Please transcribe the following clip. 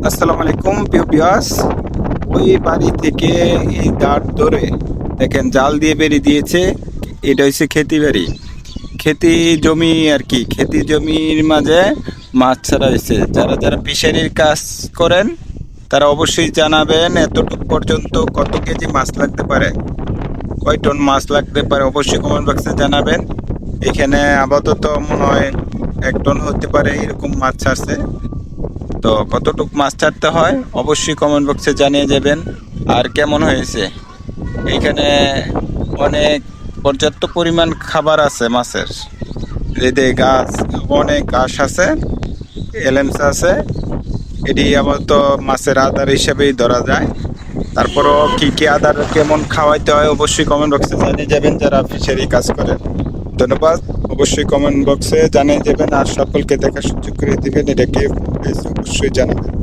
আসসালামু আলাইকুম প্রিয় ভিউয়ার্স। ওই বাড়ি থেকে এই দাঁড় ধরে দেখেন জাল দিয়ে বেরিয়ে দিয়েছে। এটা হচ্ছে খেতি বাড়ি, খেতি জমি আর কি। খেতি জমির মাঝে মাছ ছাড়া হয়েছে। যারা যারা ফিশারির কাজ করেন তারা অবশ্যই জানাবেন এতটুকু পর্যন্ত কত কেজি মাছ লাগতে পারে, কয় টন মাছ লাগতে পারে, অবশ্যই কমেন্ট বক্সে জানাবেন। এখানে আপাতত মনে হয় 1 টন হতে পারে এরকম মাছ ছাড়ছে। তো কতটুক মাছ ছাড়তে হয় অবশ্যই কমেন্ট বক্সে জানিয়ে যাবেন। আর কেমন হয়েছে, এইখানে অনেক পর্যাপ্ত পরিমাণ খাবার আছে মাছের। এতে গাছ, অনেক ঘাস আছে, এলেমসা আছে। এটি আপাতত মাছের আদার হিসেবেই ধরা যায়। তারপরও কি কি আদার কেমন খাওয়াইতে হয় অবশ্যই কমেন্ট বক্সে জানিয়ে যাবেন যারা ফিশারি কাজ করেন। ধন্যবাদ। অবশ্যই কমেন্ট বক্সে জানিয়ে যাবেন আর সকলকে দেখার সুযোগ করে দেবেন। এটাকে অবশ্যই জানাবেন।